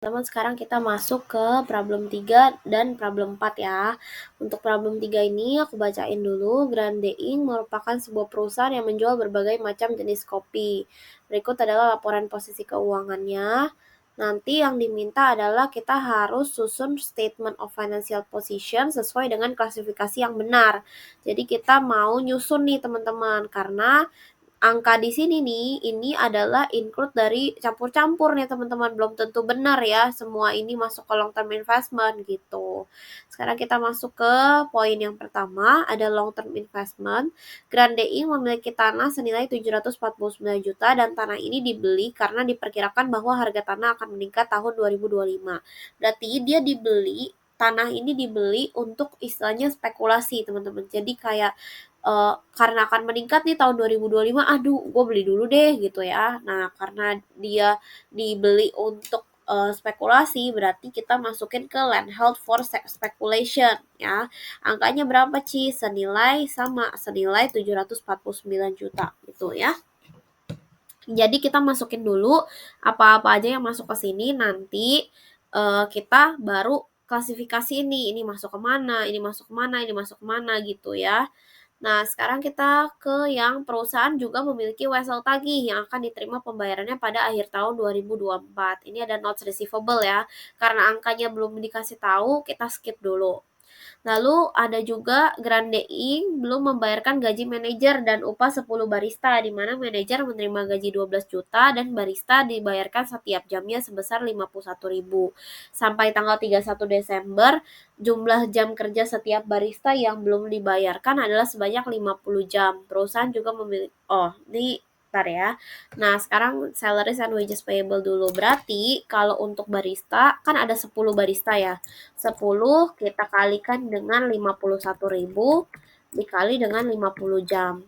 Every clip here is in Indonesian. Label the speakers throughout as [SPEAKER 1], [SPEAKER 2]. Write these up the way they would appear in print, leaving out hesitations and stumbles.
[SPEAKER 1] Teman-teman, sekarang kita masuk ke problem 3 dan problem 4 ya. Untuk problem 3 ini aku bacain dulu. Grande Ink merupakan sebuah perusahaan yang menjual berbagai macam jenis kopi. Berikut adalah laporan posisi keuangannya. Nanti yang diminta adalah kita harus susun statement of financial position sesuai dengan klasifikasi yang benar. Jadi kita mau nyusun nih teman-teman, karena angka di sini nih, ini adalah include dari campur-campur nih teman-teman, belum tentu benar ya semua ini masuk ke long term investment gitu. Sekarang kita masuk ke poin yang pertama, ada long term investment. Grande Ink memiliki tanah senilai 749 juta dan tanah ini dibeli karena diperkirakan bahwa harga tanah akan meningkat tahun 2025. Berarti dia dibeli, tanah ini dibeli untuk istilahnya spekulasi teman-teman. Jadi kayak karena akan meningkat nih tahun 2025, aduh gue beli dulu deh gitu ya. Nah karena dia dibeli untuk spekulasi, berarti kita masukin ke land held for speculation ya. Angkanya berapa Ci? Senilai 749 juta gitu ya. Jadi kita masukin dulu apa-apa aja yang masuk ke sini, nanti kita baru klasifikasi ini masuk kemana, ini masuk kemana, ini masuk kemana gitu ya. Nah, sekarang kita ke yang perusahaan juga memiliki wesel tagih yang akan diterima pembayarannya pada akhir tahun 2024. Ini ada notes receivable ya. Karena angkanya belum dikasih tahu, kita skip dulu. Lalu ada juga Grande Ink belum membayarkan gaji manajer dan upah 10 barista, di mana manajer menerima gaji 12 juta dan barista dibayarkan setiap jamnya sebesar 51.000. Sampai tanggal 31 Desember, jumlah jam kerja setiap barista yang belum dibayarkan adalah sebanyak 50 jam. Perusahaan juga memiliki, ini bentar ya. Nah, sekarang salaries and wages payable dulu. Berarti kalau untuk barista kan ada 10 barista ya. 10 kita kalikan dengan 51.000 dikali dengan 50 jam.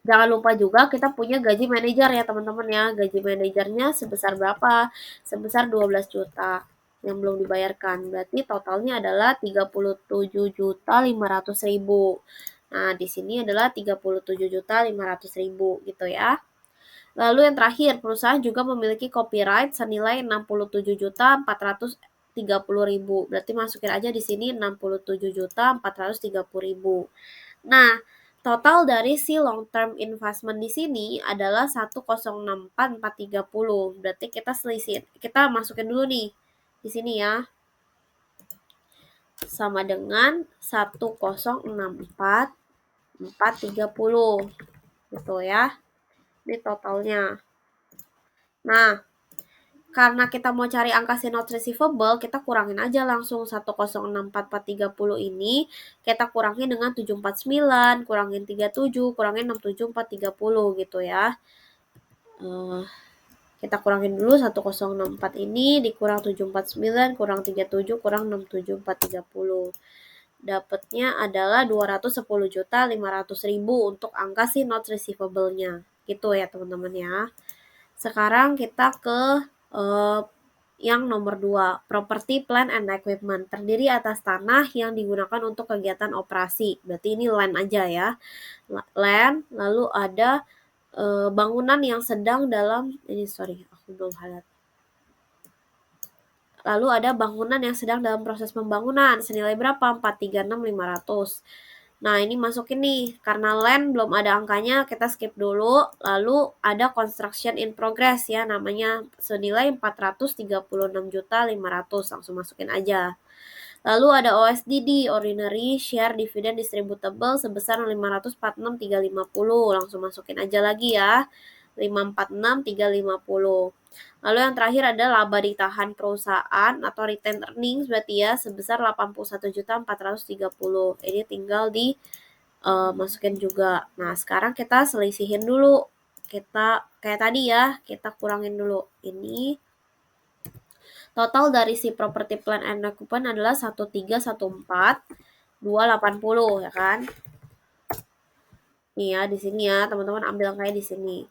[SPEAKER 1] Jangan lupa juga kita punya gaji manajer ya teman-teman ya. Gaji manajernya sebesar berapa? Sebesar 12 juta yang belum dibayarkan. Berarti totalnya adalah 37.500.000. Nah, di sini adalah 37.500.000 gitu ya. Lalu yang terakhir, perusahaan juga memiliki copyright senilai 67.430.000. Berarti masukin aja di sini 67.430.000. Nah, total dari si long term investment di sini adalah 106.430. Berarti kita selisih, kita masukin dulu nih di sini ya. Sama dengan 106.430 gitu ya. Ini totalnya. Nah, karena kita mau cari angka si notes receivable, kita kurangin aja langsung 106.430 ini, kita kurangin dengan 749, kurangin 37, kurangin 67.430 gitu ya. Kita kurangin dulu 1064 ini, dikurang 749, kurang 37, kurang 67.430. Dapatnya adalah 210.500.000 untuk angka si notes receivable-nya. Gitu ya teman-teman ya. Sekarang kita ke yang nomor 2, property, plant, and equipment. Terdiri atas tanah yang digunakan untuk kegiatan operasi. Berarti ini land aja ya. Land, lalu ada bangunan yang sedang dalam, aku belum highlight. Lalu ada bangunan yang sedang dalam proses pembangunan. Senilai berapa? 436.500. Nah, ini masukin nih, karena land belum ada angkanya, kita skip dulu. Lalu ada construction in progress ya, namanya senilai 436.500, langsung masukin aja. Lalu ada OSDD, Ordinary Share Dividend Distributable, sebesar 546.350, langsung masukin aja lagi ya, 546.350. Lalu yang terakhir ada laba ditahan perusahaan atau retained earnings, berarti ya sebesar 81.430. Ini tinggal di masukin juga. Nah, sekarang kita selisihin dulu. Kita kayak tadi ya, kita kurangin dulu. Ini total dari si property plant and equipment adalah 1.314.280 ya kan? Nih ya, di sini ya, teman-teman ambil angkanya di sini.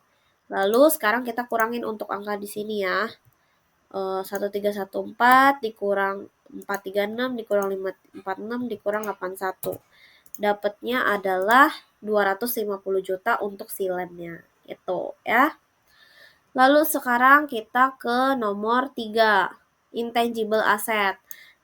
[SPEAKER 1] Lalu sekarang kita kurangin untuk angka di sini ya. 1314 dikurang 436 dikurang 546 dikurang 81. Dapatnya adalah 250 juta untuk si land-nya. Itu ya. Lalu sekarang kita ke nomor 3. intangible asset.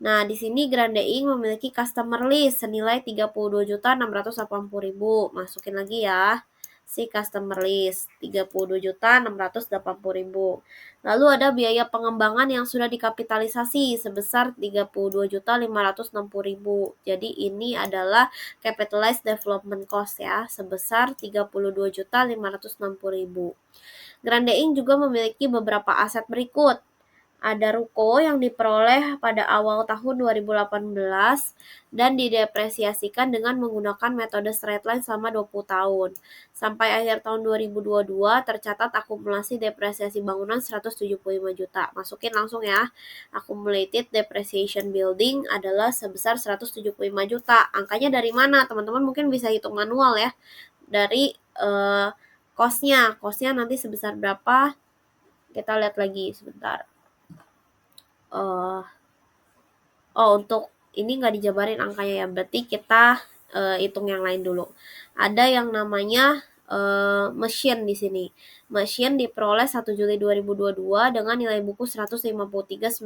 [SPEAKER 1] Nah, di sini Grande Ink memiliki customer list senilai 32.680.000. Masukin lagi ya si customer list 32.680.000. Lalu ada biaya pengembangan yang sudah dikapitalisasi sebesar 32.560.000. Jadi ini adalah capitalized development cost ya, sebesar 32.560.000. Grande Ink juga memiliki beberapa aset berikut. Ada ruko yang diperoleh pada awal tahun 2018 dan didepresiasikan dengan menggunakan metode straight line selama 20 tahun. Sampai akhir tahun 2022 tercatat akumulasi depresiasi bangunan 175 juta. Masukin langsung ya. Accumulated depreciation building adalah sebesar 175 juta. Angkanya dari mana? Teman-teman mungkin bisa hitung manual ya. Dari cost-nya. Cost-nya nanti sebesar berapa? Kita lihat lagi sebentar. Untuk ini nggak dijabarin angkanya ya, berarti kita hitung yang lain dulu. Ada yang namanya mesin di sini. Mesin diperoleh 1 Juli 2022 dengan nilai buku 153.900.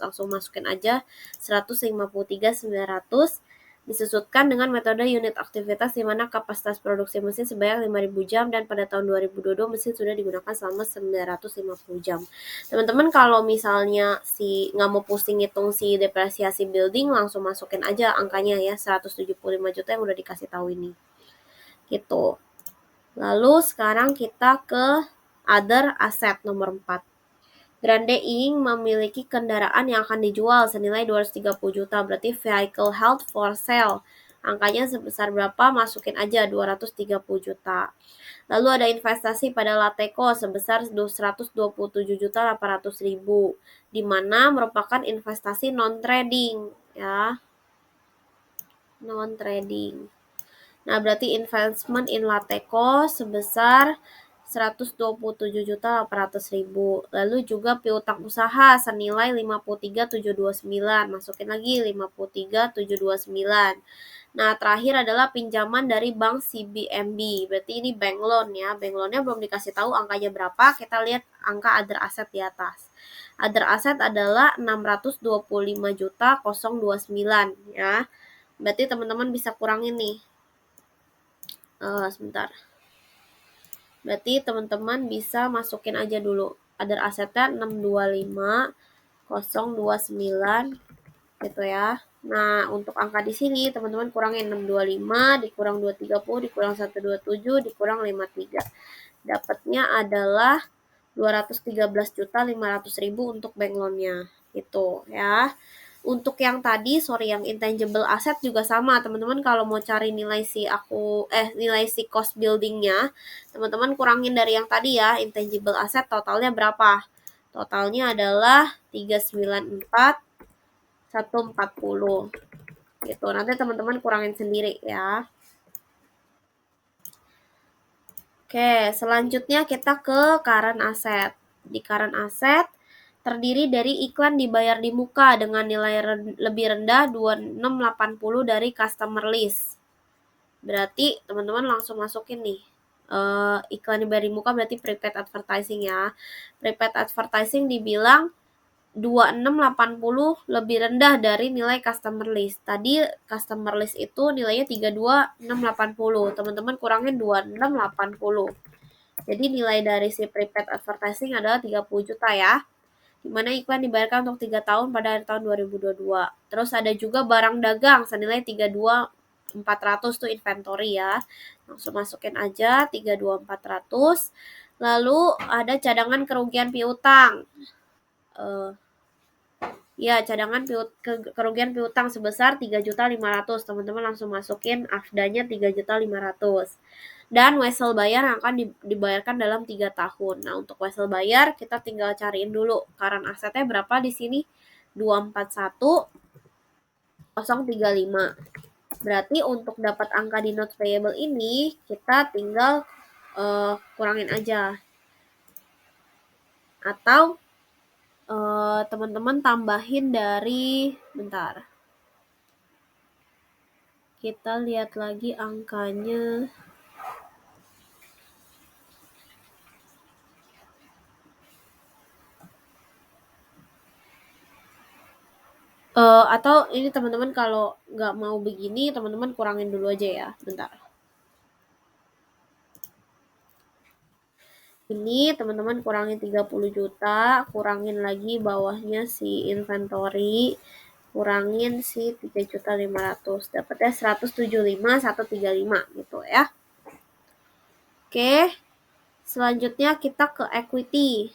[SPEAKER 1] Langsung masukin aja 153.900. Disusutkan dengan metode unit aktivitas di mana kapasitas produksi mesin sebanyak 5.000 jam dan pada tahun 2022 mesin sudah digunakan selama 950 jam. Teman-teman kalau misalnya nggak mau pusing hitung si depresiasi building, langsung masukin aja angkanya ya, 175 juta yang udah dikasih tahu ini. Gitu. Lalu sekarang kita ke other asset nomor 4. Grande Ink memiliki kendaraan yang akan dijual senilai 230 juta, berarti vehicle held for sale. Angkanya sebesar berapa? Masukin aja 230 juta. Lalu ada investasi pada Lateco sebesar 127.800.000, di mana merupakan investasi non-trading ya. Non-trading. Nah, berarti investment in Lateco sebesar 127.800.000. Lalu juga piutang usaha senilai 53.729. Masukin lagi 53.729. Nah, terakhir adalah pinjaman dari bank CBMB. Berarti ini bank loan ya. Bank loannya belum dikasih tahu angkanya berapa. Kita lihat angka other asset di atas. Other asset adalah 625.029 ya. Berarti teman-teman bisa kurangin nih. Sebentar. Berarti teman-teman bisa masukin aja dulu. Other assetnya 625.029 gitu ya. Nah, untuk angka di sini teman-teman kurangin 625 dikurang 230 dikurang 127 dikurang 53. Dapatnya adalah 213.500.000 untuk bank loan-nya. Gitu ya. Untuk yang tadi, yang intangible asset juga sama, teman-teman kalau mau cari nilai si cost buildingnya, teman-teman kurangin dari yang tadi ya, intangible asset totalnya berapa? Totalnya adalah 394.140 gitu. Nanti teman-teman kurangin sendiri ya. Oke, selanjutnya kita ke current asset. Di current asset terdiri dari iklan dibayar di muka dengan nilai lebih rendah 2680 dari customer list. Berarti teman-teman langsung masukin nih. Iklan dibayar di muka berarti prepaid advertising ya. Prepaid advertising dibilang 2680 lebih rendah dari nilai customer list. Tadi customer list itu nilainya 32.680. Teman-teman kurangin 2680. Jadi nilai dari si prepaid advertising adalah 30 juta ya. Di mana iklan dibayarkan untuk 3 tahun pada akhir tahun 2022. Terus ada juga barang dagang senilai 32.400 tuh inventory ya. Langsung masukin aja 32.400. Lalu ada cadangan kerugian piutang. Cadangan kerugian piutang sebesar 3.500.000. Teman-teman langsung masukin AFDA-nya 3.500.000. Dan wesel bayar yang akan dibayarkan dalam 3 tahun. Nah, untuk wesel bayar kita tinggal cariin dulu current asetnya berapa di sini. 241.035. Berarti untuk dapat angka di notes payable ini kita tinggal kurangin aja. Atau teman-teman tambahin dari bentar. Kita lihat lagi angkanya. Atau ini teman-teman kalau nggak mau begini, teman-teman kurangin dulu aja ya, bentar. Ini teman-teman kurangin 30 juta, kurangin lagi bawahnya si inventory, kurangin si 3.500.000, dapatnya 175.135 gitu ya. Oke, selanjutnya kita ke equity.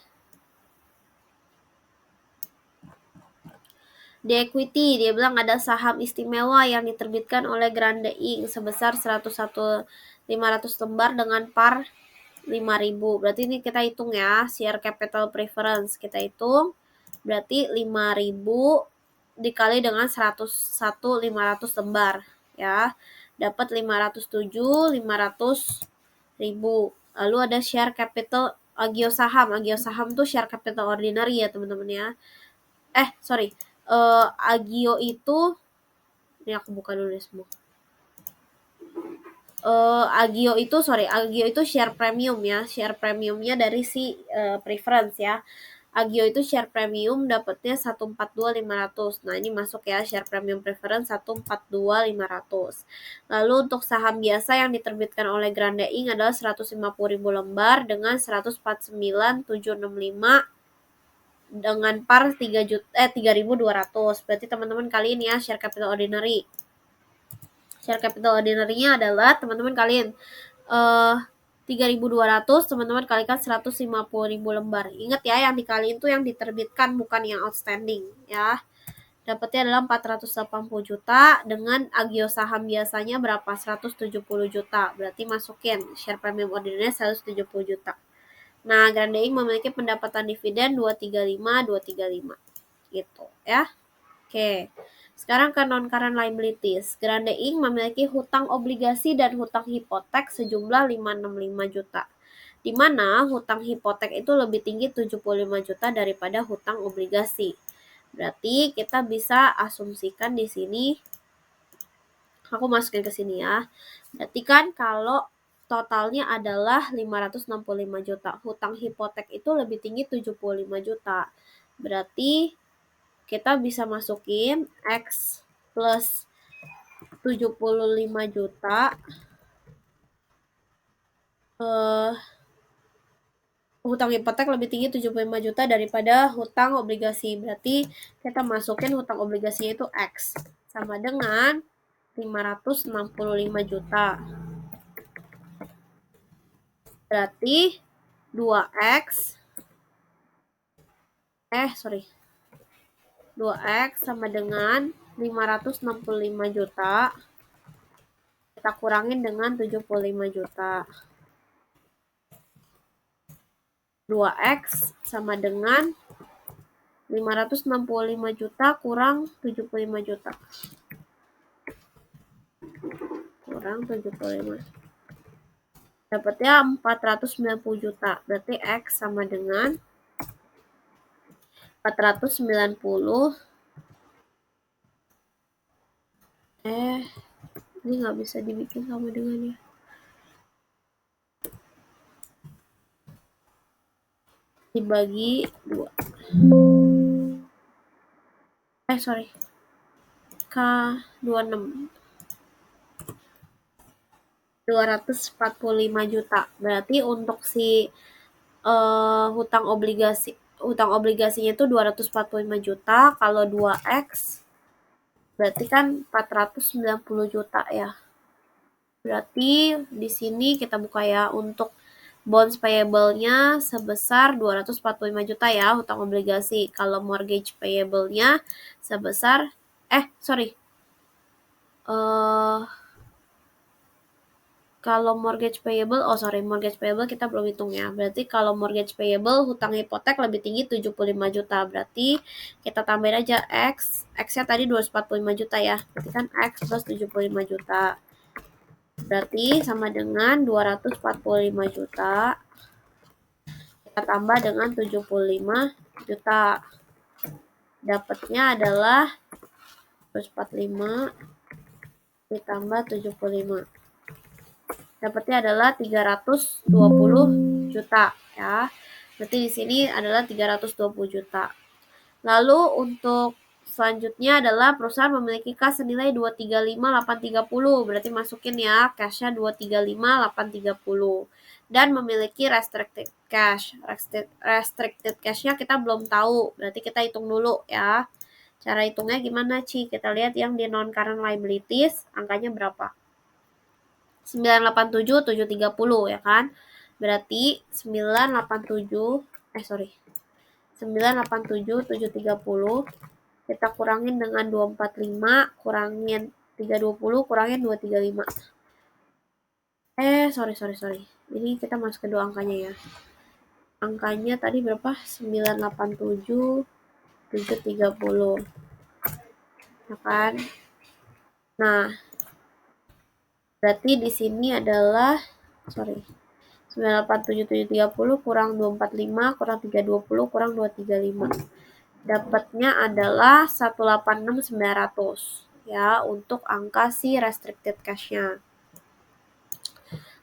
[SPEAKER 1] Di equity, dia bilang ada saham istimewa yang diterbitkan oleh Grande Inc. sebesar 101.500 lembar dengan par 5.000. Berarti ini kita hitung ya, share capital preference. Kita hitung, berarti 5.000 dikali dengan 101.500 lembar. Ya, dapat 507.500.000. Lalu ada share capital agio saham. Agio saham tuh share capital ordinary ya teman-teman ya. Sorry. Agio itu, ini aku buka dulu deh semua. Agio itu share premium ya, share premiumnya dari si preference ya. Agio itu share premium dapatnya 142.500. Nah, ini masuk ya, share premium preference 142.500. Lalu untuk saham biasa yang diterbitkan oleh Grande Inc adalah 150.000 lembar dengan 149.765 dengan par 3.200. Berarti teman-teman kalian ya share capital ordinary. Share capital ordinary-nya adalah teman-teman kalian 3.200 teman-teman kalikan 150.000 lembar. Ingat ya, yang dikaliin tuh yang diterbitkan bukan yang outstanding ya. Dapatnya adalah 480 juta dengan agio saham biasanya berapa? 170 juta. Berarti masukin share premium ordinary 170 juta. Nah, Grande Inc memiliki pendapatan dividen 235 gitu ya. Oke. Sekarang ke non-current liabilities. Grande Inc memiliki hutang obligasi dan hutang hipotek sejumlah 565 juta. Di mana hutang hipotek itu lebih tinggi 75 juta daripada hutang obligasi. Berarti kita bisa asumsikan di sini, aku masukin ke sini ya. Berarti kan kalau totalnya adalah 565 juta, hutang hipotek itu lebih tinggi 75 juta. Berarti kita bisa masukin X plus 75 juta hutang hipotek lebih tinggi 75 juta daripada hutang obligasi. Berarti kita masukin hutang obligasinya itu X sama dengan 565 juta. Berarti 2X 2X sama dengan 565 juta. Kita kurangin dengan 75 juta. 2X sama dengan 565 juta kurang 75 juta. Kurang 75. Dapatnya 490 juta. Berarti X sama dengan 490. Ini nggak bisa dibikin sama dengannya. Dibagi 2. K26. 245 juta. Berarti untuk si hutang obligasinya itu 245 juta. Kalau 2X berarti kan 490 juta ya. Berarti di sini kita buka ya, untuk bonds payable-nya sebesar 245 juta ya, hutang obligasi. Kalau mortgage payable-nya sebesar kalau mortgage payable kita belum hitung ya. Berarti kalau mortgage payable hutang hipotek lebih tinggi 75 juta. Berarti kita tambahin aja X. X-nya tadi 245 juta ya. Berarti kan X plus 75 juta. Berarti sama dengan 245 juta. Kita tambah dengan 75 juta. Dapatnya adalah 245 ditambah 75. Dapatnya adalah 320 juta ya. Berarti di sini adalah 320 juta. Lalu untuk selanjutnya adalah perusahaan memiliki kas senilai 235.830. Berarti masukin ya, cashnya 235.830. Dan memiliki restricted cash. Restricted cashnya kita belum tahu. Berarti kita hitung dulu ya. Cara hitungnya gimana, Ci? Kita lihat yang di non-current liabilities, angkanya berapa? 987.730 ya kan? Berarti 987.730 kita kurangin dengan 245, kurangin 320, kurangin 235. Sorry. Ini kita masukin dua angkanya ya. Angkanya tadi berapa? 987.730. Ya kan? Nah, berarti di sini adalah 987.730 kurang 245 kurang 320 kurang 235. Dapatnya adalah 186.900 ya untuk angka si restricted cash-nya.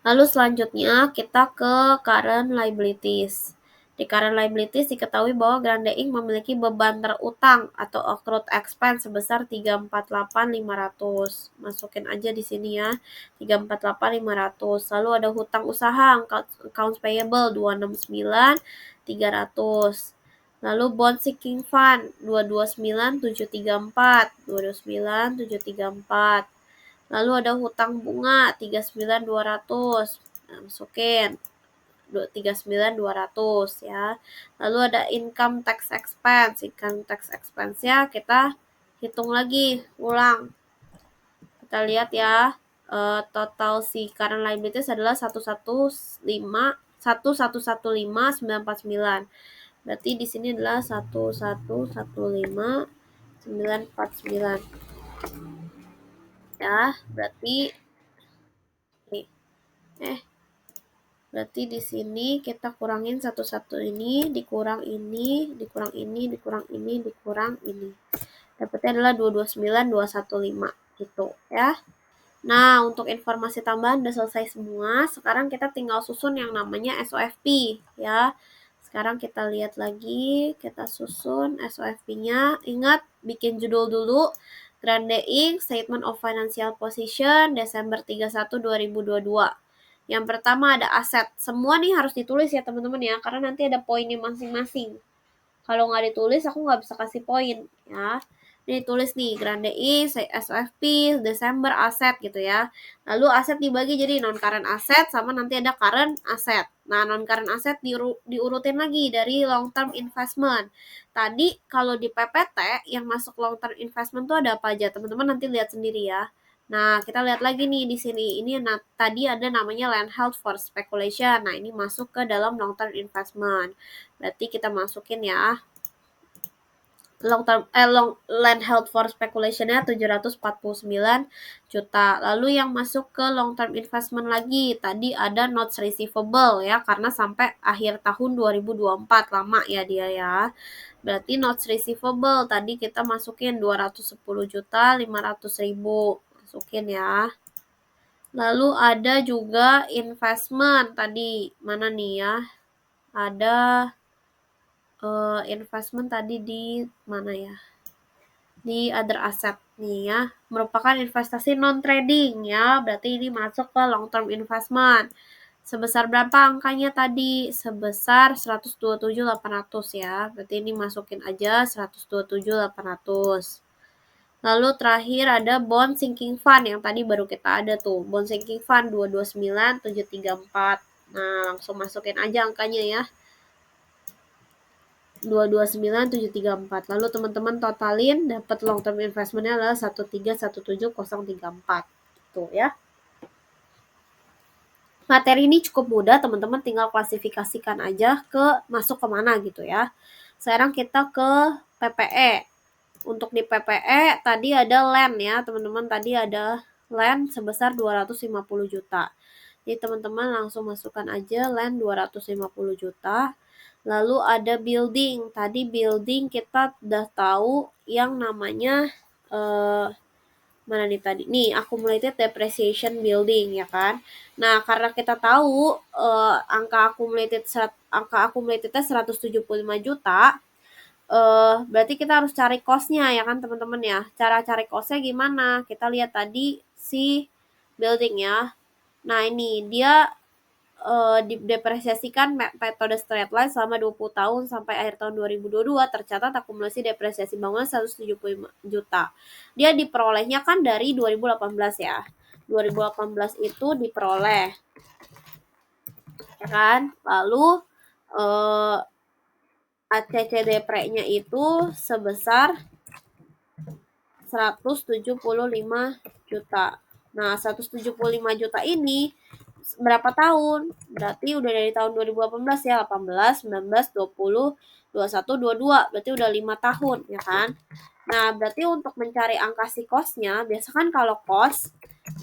[SPEAKER 1] Lalu selanjutnya kita ke current liabilities. Di current liabilities diketahui bahwa Grande Inc. memiliki beban terutang atau accrued expense sebesar 348.500. Masukin aja di sini ya, 348.500. Lalu ada hutang usaha accounts payable 269.300. Lalu bond sinking fund 229.734, 229.734. Lalu ada hutang bunga 39.200. Nah, masukin 39.200 ya. Lalu ada income tax expense. Income tax expense-nya kita hitung lagi, ulang. Kita lihat ya, total si current liabilities adalah 111.5.949. Berarti di sini adalah 111.5.949. Ya, berarti berarti di sini kita kurangin satu-satu ini, dikurang ini, dikurang ini, dikurang ini, dikurang ini. Dapatnya adalah 229.215 gitu ya. Nah, untuk informasi tambahan udah selesai semua. Sekarang kita tinggal susun yang namanya SOFP ya. Sekarang kita lihat lagi, kita susun SOFP-nya. Ingat, bikin judul dulu. Grande Inc. Statement of Financial Position Desember 31, 2022. Yang pertama ada aset. Semua nih harus ditulis ya teman-teman ya, karena nanti ada poinnya masing-masing. Kalau nggak ditulis, aku nggak bisa kasih poin ya. Ini tulis nih, Grande Inc, SOFP, Desember aset gitu ya. Lalu aset dibagi jadi non-current asset sama nanti ada current asset. Nah, non-current asset diurutin lagi dari long-term investment. Tadi kalau di PPT yang masuk long-term investment tuh ada apa aja? Teman-teman nanti lihat sendiri ya. Nah, kita lihat lagi nih di sini. Ini tadi ada namanya land held for speculation. Nah, ini masuk ke dalam long-term investment. Berarti kita masukin ya. Land held for speculation-nya 749 juta. Lalu yang masuk ke long term investment lagi, tadi ada notes receivable ya, karena sampai akhir tahun 2024 lama ya dia ya. Berarti notes receivable tadi kita masukin 210.500.000. Masukin ya. Lalu ada juga investment tadi, mana nih ya? Ada investment tadi di mana ya? Di other asset nih ya, merupakan investasi non trading ya, berarti ini masuk ke long term investment. Sebesar berapa angkanya tadi? Sebesar 127.800 ya, berarti ini masukin aja 127.800. Lalu terakhir ada bond sinking fund yang tadi baru kita ada tuh, bond sinking fund 229.734. Nah, langsung masukin aja angkanya ya, 229.734. Lalu teman-teman totalin dapat long term investmentnya adalah 1317034. Tuh ya. Materi ini cukup mudah, teman-teman tinggal klasifikasikan aja ke masuk kemana gitu ya. Sekarang kita ke PPE. Untuk di PPE tadi ada land ya, teman-teman, tadi ada land sebesar 250 juta. Jadi teman-teman langsung masukkan aja land 250 juta. Lalu ada building. Tadi building kita udah tahu yang namanya mana nih tadi? Nih, accumulated depreciation building ya kan. Nah, karena kita tahu angka accumulatednya 175 juta, berarti kita harus cari cost-nya ya kan teman-teman ya. Cara cari cost-nya gimana? Kita lihat tadi si building ya. Nah ini dia didepresiasikan metode straight line selama 20 tahun sampai akhir tahun 2022 tercatat akumulasi depresiasi bangunan 175 juta. Dia diperolehnya kan dari 2018 ya. 2018 itu diperoleh. Ya kan? Lalu ACC depre-nya itu sebesar 175 juta. Nah, 175 juta ini berapa tahun? Berarti udah dari tahun 2018 ya, 18, 19, 20, 21, 22. Berarti udah 5 tahun, ya kan? Nah, berarti untuk mencari angka si cost-nya, biasa kan kalau cost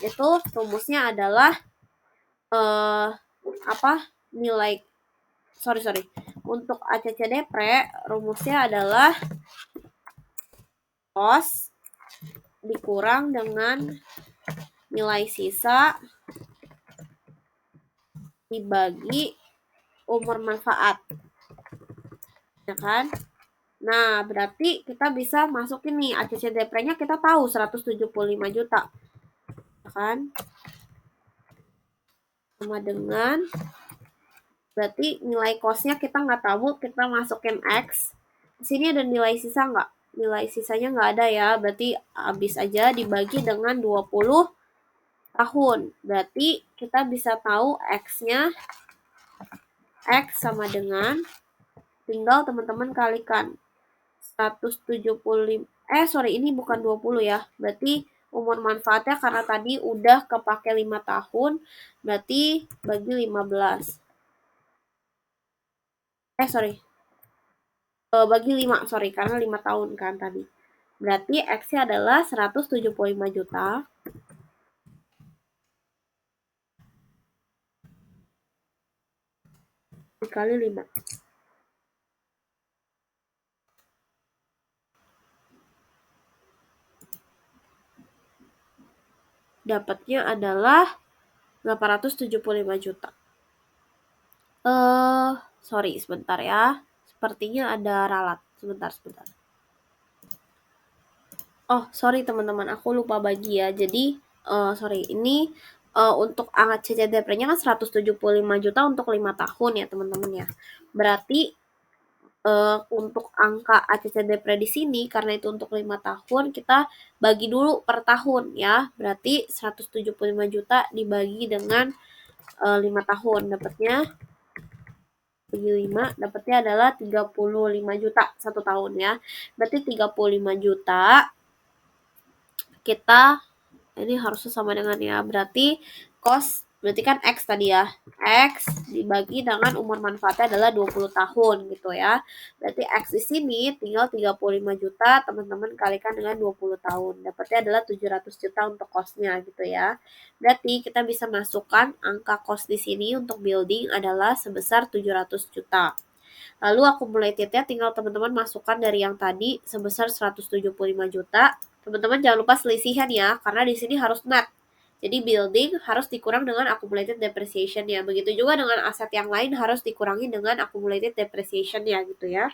[SPEAKER 1] itu rumusnya adalah nilai untuk ACC depre rumusnya adalah cost dikurang dengan nilai sisa dibagi umur manfaat, ya kan? Nah, berarti kita bisa masukin nih ACC depre-nya kita tahu 175 juta, ya kan? Sama dengan berarti nilai cost-nya kita nggak tahu, kita masukin X. Di sini ada nilai sisa nggak? Nilai sisanya nggak ada ya, berarti habis aja dibagi dengan 20 tahun. Berarti kita bisa tahu X-nya X sama dengan tinggal teman-teman kalikan 175 ini bukan 20 ya. Berarti umur manfaatnya karena tadi udah kepake 5 tahun, berarti bagi 15. Bagi 5, karena 5 tahun kan tadi. Berarti X-nya adalah 175 juta dikali 5. Dapatnya adalah 875 juta. Sebentar ya. Sepertinya ada ralat. Sebentar. Teman-teman, aku lupa bagi ya. Jadi, ini untuk ACC depre-nya kan 175 juta untuk 5 tahun ya, teman-teman ya. Berarti untuk angka ACC depre di sini karena itu untuk 5 tahun, kita bagi dulu per tahun ya. Berarti 175 juta dibagi dengan 5 tahun, dapatnya bagi 5, dapatnya adalah 35 juta 1 tahun ya. Berarti 35 juta kita ini harusnya sama dengan ya, berarti cost berarti kan X tadi ya, X dibagi dengan umur manfaatnya adalah 20 tahun gitu ya. Berarti X di sini tinggal 35 juta, teman-teman kalikan dengan 20 tahun. Dapatnya adalah 700 juta untuk costnya gitu ya. Berarti kita bisa masukkan angka cost di sini untuk building adalah sebesar 700 juta. Lalu accumulated-nya tinggal teman-teman masukkan dari yang tadi sebesar 175 juta. Teman-teman jangan lupa selisihan ya, karena di sini harus net. Jadi building harus dikurang dengan accumulated depreciation ya. Begitu juga dengan aset yang lain harus dikurangi dengan accumulated depreciation ya gitu ya.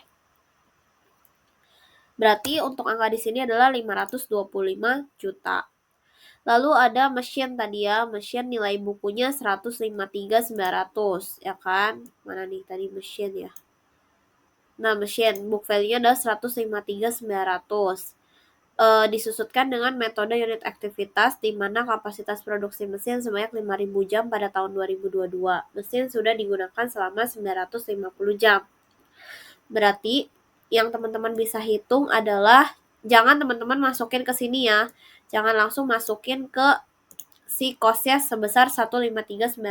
[SPEAKER 1] Berarti untuk angka di sini adalah 525 juta. Lalu ada mesin tadi ya, mesin nilai bukunya 153.900 ya kan. Mana nih tadi mesin ya. Nah, mesin book value-nya adalah 153.900. Disusutkan dengan metode unit aktivitas di mana kapasitas produksi mesin sebanyak 5.000 jam pada tahun 2022. Mesin sudah digunakan selama 950 jam. Berarti yang teman-teman bisa hitung adalah jangan teman-teman masukin ke sini ya. Jangan langsung masukin ke si cost-nya sebesar 153.900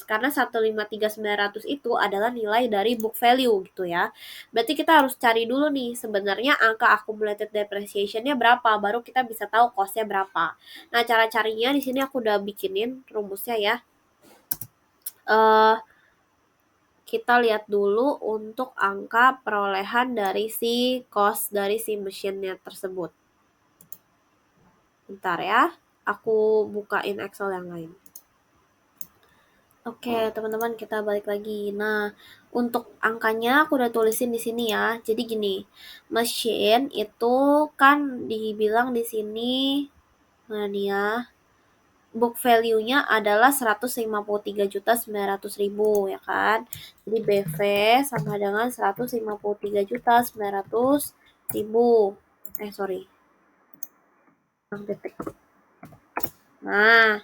[SPEAKER 1] karena 153.900 itu adalah nilai dari book value gitu ya. Berarti kita harus cari dulu nih sebenarnya angka accumulated depreciation-nya berapa, baru kita bisa tahu cost-nya berapa. Nah, cara carinya di sini aku udah bikinin rumusnya ya. Kita lihat dulu untuk angka perolehan dari si cost dari si mesinnya tersebut. Bentar ya, aku bukain Excel yang lain. Oke, teman-teman kita balik lagi. Nah, untuk angkanya aku udah tulisin di sini ya. Jadi gini, mesin itu kan dibilang di sini mana nih ya? Book value-nya adalah 153.900.000 ya kan. Jadi BV sama dengan 153.900.000. Sorry. Titik. Nah,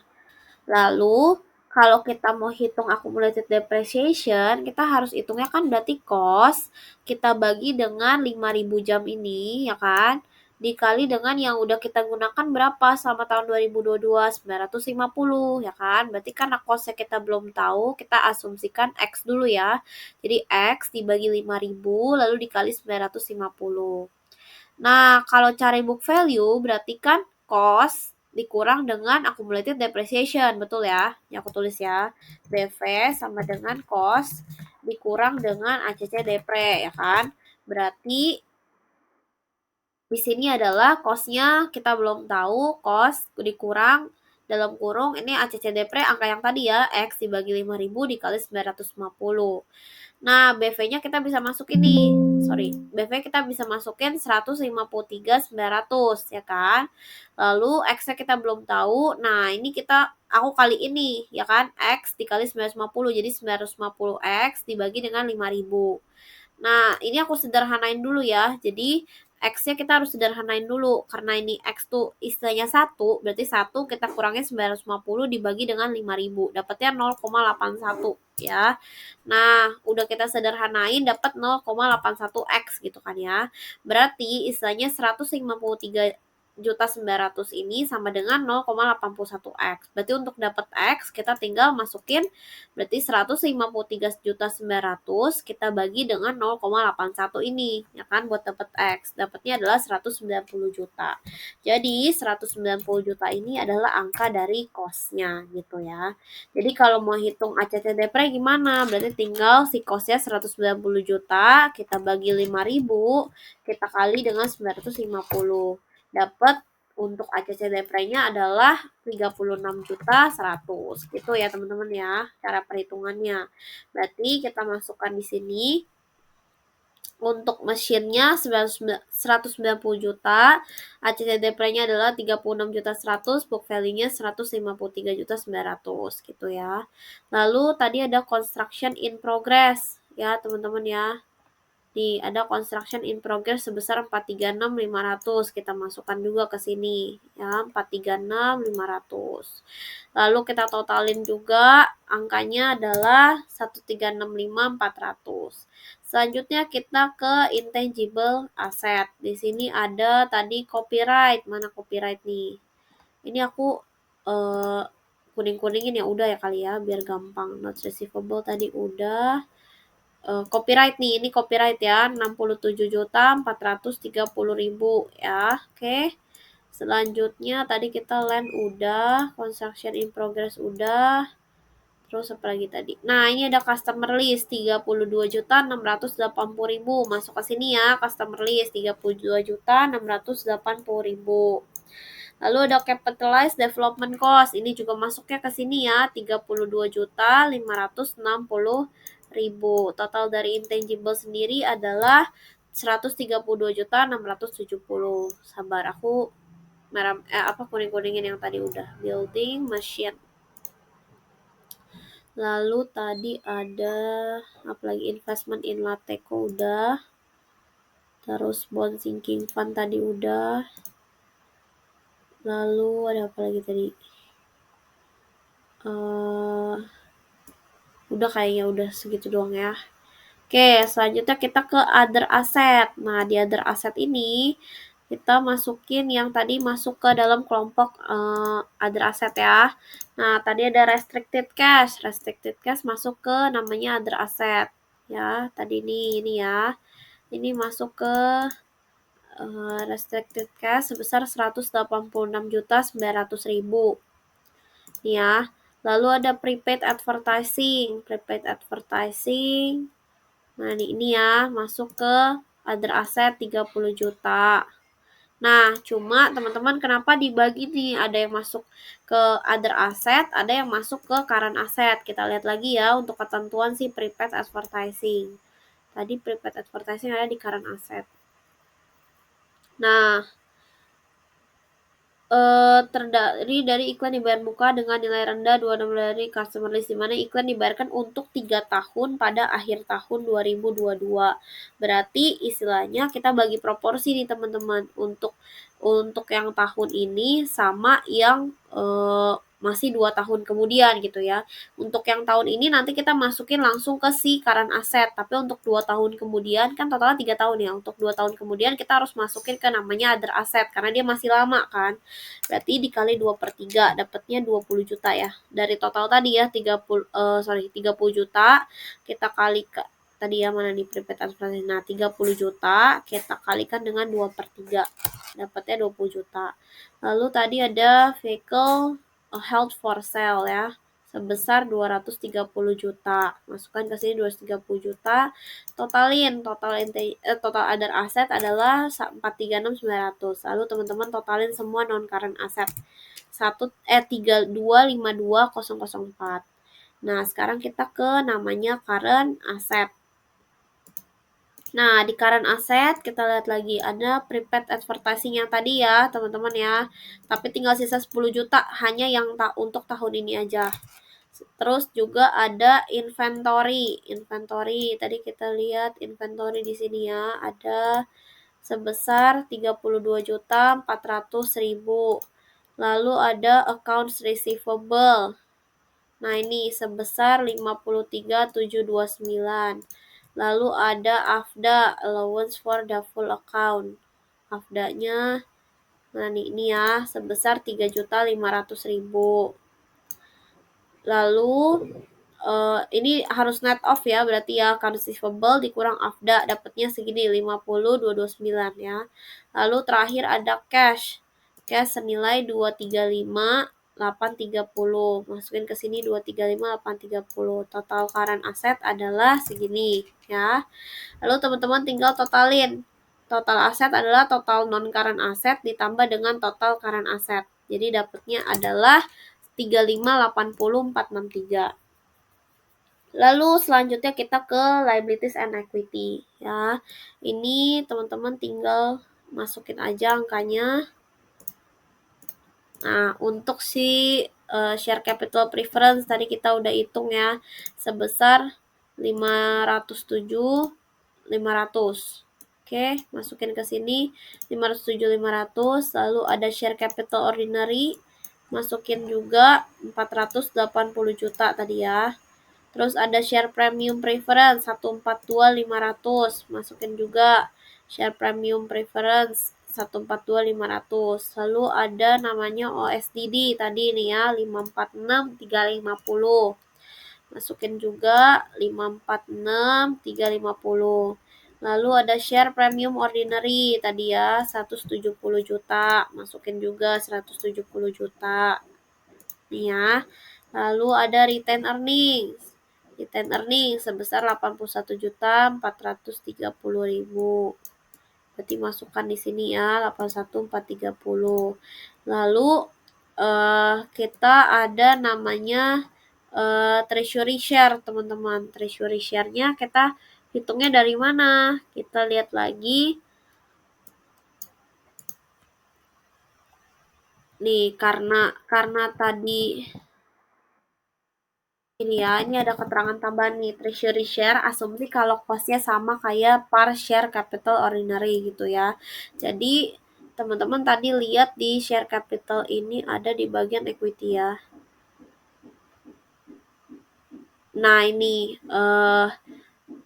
[SPEAKER 1] lalu kalau kita mau hitung accumulated depreciation, kita harus hitungnya kan berarti cost kita bagi dengan 5.000 jam ini ya kan, dikali dengan yang udah kita gunakan berapa selama tahun 2022, 950 ya kan. Berarti karena costnya kita belum tahu, kita asumsikan X dulu ya. Jadi X dibagi 5.000 lalu dikali 950. Nah, kalau cari book value berarti kan cost dikurang dengan accumulated depreciation, betul ya? Yang aku tulis ya. BV sama dengan cost dikurang dengan ACC depre, ya kan? Berarti di sini adalah cost-nya kita belum tahu, cost dikurang dalam kurung ini ACC depre angka yang tadi ya, X dibagi 5.000 dikali 950. Nah, BV-nya kita bisa masukin nih. BV kita bisa masukin 153.900 ya kan. Lalu X-nya kita belum tahu. Nah, ini aku kali ini ya kan. X dikali 950 jadi 950 X dibagi dengan 5.000. Nah, ini aku sederhanain dulu ya. Jadi X-nya kita harus sederhanain dulu. Karena ini X tuh istilahnya 1, berarti 1 kita kurangin 950 dibagi dengan 5.000. Dapatnya 0,81 ya. Nah, udah kita sederhanain dapat 0,81 X gitu kan ya. Berarti istilahnya 153.900.000 ini sama dengan 0,81 X. Berarti untuk dapat X kita tinggal masukin berarti 153.900.000 kita bagi dengan 0,81 ini ya kan buat dapat X. Dapatnya adalah 190 juta. Jadi 190 juta ini adalah angka dari cost-nya gitu ya. Jadi kalau mau hitung ACC depre gimana? Berarti tinggal si cost-nya 190 juta kita bagi 5.000 kita kali dengan 950. Dapat untuk ACC depre-nya adalah 36.100 gitu ya teman-teman ya cara perhitungannya. Berarti kita masukkan di sini untuk mesinnya 190 juta, ACC depre-nya adalah 36.100, book value-nya 153.900 gitu ya. Lalu tadi ada construction in progress ya teman-teman ya. Ada construction in progress sebesar 436.500 kita masukkan juga ke sini ya 436.500. Lalu kita totalin juga angkanya adalah 136.400. Selanjutnya kita ke intangible asset. Di sini ada tadi copyright. Mana copyright nih? Ini aku kuning-kuningin ya udah ya kali ya biar gampang. Notes receivable tadi udah. Copyright nih, ini copyright ya, 67.430.000 ya. Oke. Selanjutnya tadi kita land udah, construction in progress udah. Terus apa lagi tadi? Nah, ini ada customer list 32.680.000. Masuk ke sini ya, customer list 32.680.000. Lalu ada capitalized development cost. Ini juga masuknya ke sini ya, 32.560.000. Total dari intangible sendiri adalah 132.670. Sabar, aku kuning-kuningin yang tadi udah. Building machine. Lalu tadi ada apalagi investment in Lateco udah. Terus bond sinking fund tadi udah. Lalu ada apa lagi tadi? Udah kayaknya udah segitu doang ya. Oke, selanjutnya kita ke other asset. Nah, di other asset ini kita masukin yang tadi masuk ke dalam kelompok other asset ya. Nah, tadi ada restricted cash. Restricted cash masuk ke namanya other asset. Ya, tadi ini ya. Ini masuk ke restricted cash sebesar 186.900.000. Nih ya. Lalu ada prepaid advertising. Prepaid advertising. Nah, ini ya, masuk ke other asset 30 juta. Nah, cuma teman-teman kenapa dibagi nih? Ada yang masuk ke other asset, ada yang masuk ke current asset. Kita lihat lagi ya untuk ketentuan si prepaid advertising. Tadi prepaid advertising ada di current asset. Nah, terdiri dari iklan dibayar muka dengan nilai rendah 26 dari customer list, di mana iklan dibayarkan untuk 3 tahun pada akhir tahun 2022. Berarti istilahnya kita bagi proporsi nih teman-teman untuk yang tahun ini sama yang masih 2 tahun kemudian gitu ya. Untuk yang tahun ini nanti kita masukin langsung ke si current asset, tapi untuk 2 tahun kemudian kan totalnya 3 tahun ya. Untuk 2 tahun kemudian kita harus masukin ke namanya other asset karena dia masih lama kan. Berarti dikali 2/3 dapatnya 20 juta ya. Dari total tadi ya 30 juta kita kali ke tadi ya mana nih prepaid advertising. Nah, 30 juta kita kalikan dengan 2/3 dapatnya 20 juta. Lalu tadi ada vehicle held for sale ya sebesar 230 juta. Masukkan ke sini 230 juta. Totalin total other asset adalah 436.900. Lalu teman-teman totalin semua non current asset. 3252004. Nah, sekarang kita ke namanya current asset. Nah, di current asset kita lihat lagi ada prepaid advertising yang tadi ya, teman-teman ya. Tapi tinggal sisa 10 juta hanya yang untuk tahun ini aja. Terus juga ada inventory. Inventory tadi kita lihat inventory di sini ya, ada sebesar 32.400.000. Lalu ada accounts receivable. Nah, ini sebesar 53.729. Lalu ada AFDA, allowance for the full account. AFDA-nya nah ini ya sebesar 3.500.000. Lalu ini harus net off ya, berarti ya accounts receivable dikurang AFDA dapatnya segini 50.229 ya. Lalu terakhir ada cash. Cash senilai 235.830. Masukin ke sini 235.830. Total current asset adalah segini ya. Lalu teman-teman tinggal totalin. Total aset adalah total non current asset ditambah dengan total current asset. Jadi dapatnya adalah 35.80.463. Lalu selanjutnya kita ke liabilities and equity ya. Ini teman-teman tinggal masukin aja angkanya. Nah, untuk si share capital preference tadi kita udah hitung ya sebesar 507.500. Oke, masukin ke sini 507.500. Lalu ada share capital ordinary, masukin juga 480 juta tadi ya. Terus ada share premium preference 142.500, masukin juga share premium preference 142.500. Lalu ada namanya OSDD tadi nih ya 546.350. Masukin juga 546.350. Lalu ada share premium ordinary tadi ya 170 juta. Masukin juga 170 juta. Nih ya. Lalu ada retain earnings. Retain earnings sebesar 81.430.000. Berarti masukkan di sini ya 81.430. Lalu kita ada namanya treasury share teman-teman. Treasury share-nya kita hitungnya dari mana? Kita lihat lagi. Nih karena tadi ini ya, ini ada keterangan tambahan nih, treasury share asumsi kalau cost-nya sama kayak par share capital ordinary gitu ya. Jadi teman-teman tadi lihat di share capital ini ada di bagian equity ya. Nah, ini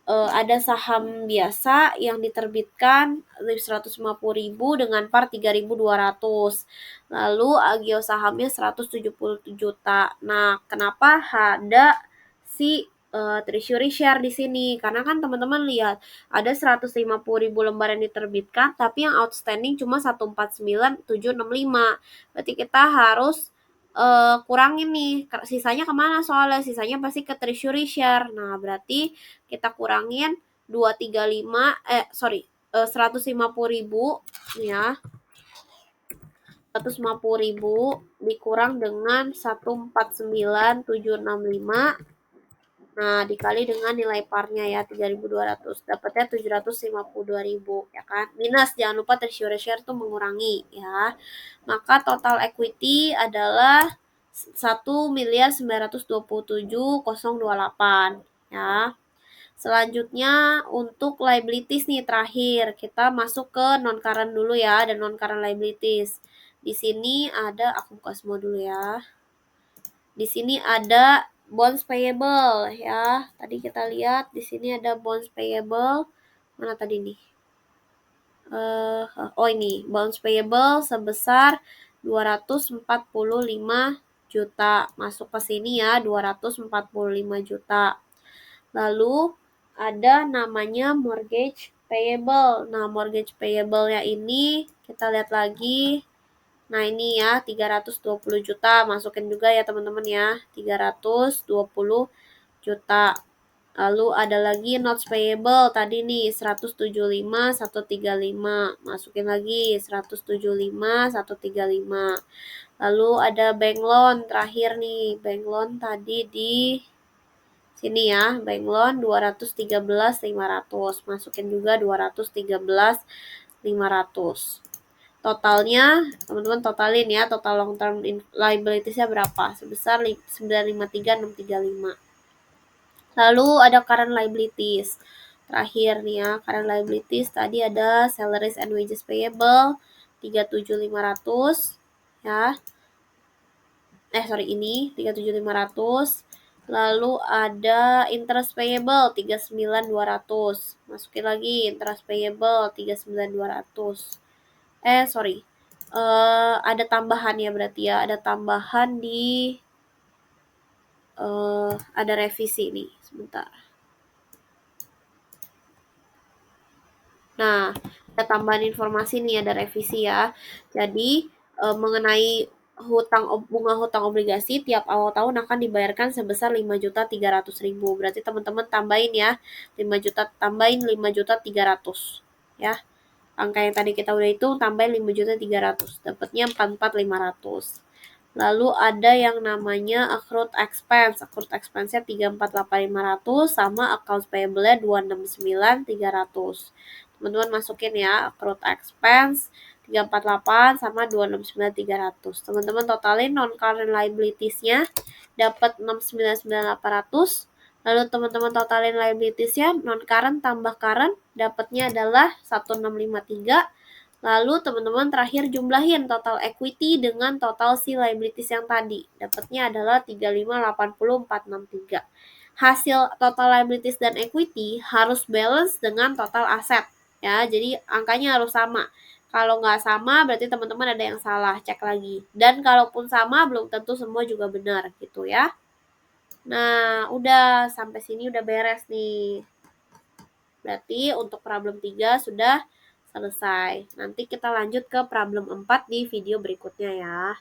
[SPEAKER 1] ada saham biasa yang diterbitkan 150.000 dengan par 3.200. Lalu agio sahamnya 170 juta. Nah, kenapa ada si treasury share di sini? Karena kan teman-teman lihat ada 150.000 lembar yang diterbitkan, tapi yang outstanding cuma 149.765. Berarti kita harus kurangin nih, sisanya kemana soalnya? Sisanya pasti ke treasury share. Nah, berarti kita kurangin 150.000 ya 150.000 dikurang dengan 149.765. Nah, dikali dengan nilai parnya ya 3.200. Dapatnya 752.000 ya kan. Minus, jangan lupa tertiary share tuh mengurangi ya. Maka total equity adalah 1.927.028 ya. Selanjutnya untuk liabilities nih terakhir. Kita masuk ke non current dulu ya, ada non current liabilities. Di sini ada, aku buka semua dulu ya. Di sini ada bonds payable ya. Tadi kita lihat di sini ada bonds payable. Mana tadi nih? Ini bonds payable sebesar 245 juta. Masuk ke sini ya, 245 juta. Lalu ada namanya mortgage payable. Nah, mortgage payable-nya ini kita lihat lagi. Nah, ini ya 320 juta, masukin juga ya teman-teman ya, 320 juta. Lalu ada lagi notes payable tadi nih 175 135, masukin lagi 175 135. Lalu ada bank loan terakhir nih, bank loan tadi di sini ya, bank loan 213.500, masukin juga 213.500. Totalnya, teman-teman totalin ya, total long term liabilities-nya berapa? Sebesar 953.635. Lalu ada current liabilities. Terakhir nih ya, current liabilities tadi ada salaries and wages payable 37.500 ya. Ini 37.500. Lalu ada interest payable 39.200. Masukin lagi interest payable 39.200. Ada tambahan ya berarti ya, ada tambahan di ada revisi nih, sebentar. Nah, ada tambahan informasi nih, ada revisi ya. Jadi mengenai bunga hutang obligasi tiap awal tahun akan dibayarkan sebesar 5.300.000. Berarti teman-teman tambahin ya, 5 juta tambahin 5.300.000 ya. Angka yang tadi kita udah hitung tambahin 5.300.000, dapatnya 44.500. Lalu ada yang namanya accrued expense. Accrued expense-nya 348.500 sama accounts payable-nya 269.300. Teman-teman masukin ya, accrued expense 348 sama 269.300. Teman-teman totalin non current liabilities-nya dapat 699.800. Lalu teman-teman totalin liabilities-nya non current tambah current dapatnya adalah 1653. Lalu teman-teman terakhir jumlahin total equity dengan total si liabilities yang tadi. Dapatnya adalah 3580.463. Hasil total liabilities dan equity harus balance dengan total aset ya. Jadi angkanya harus sama. Kalau nggak sama berarti teman-teman ada yang salah, cek lagi. Dan kalaupun sama belum tentu semua juga benar gitu ya. Nah, udah sampai sini udah beres nih. Berarti untuk problem 3 sudah selesai. Nanti kita lanjut ke problem 4 di video berikutnya ya.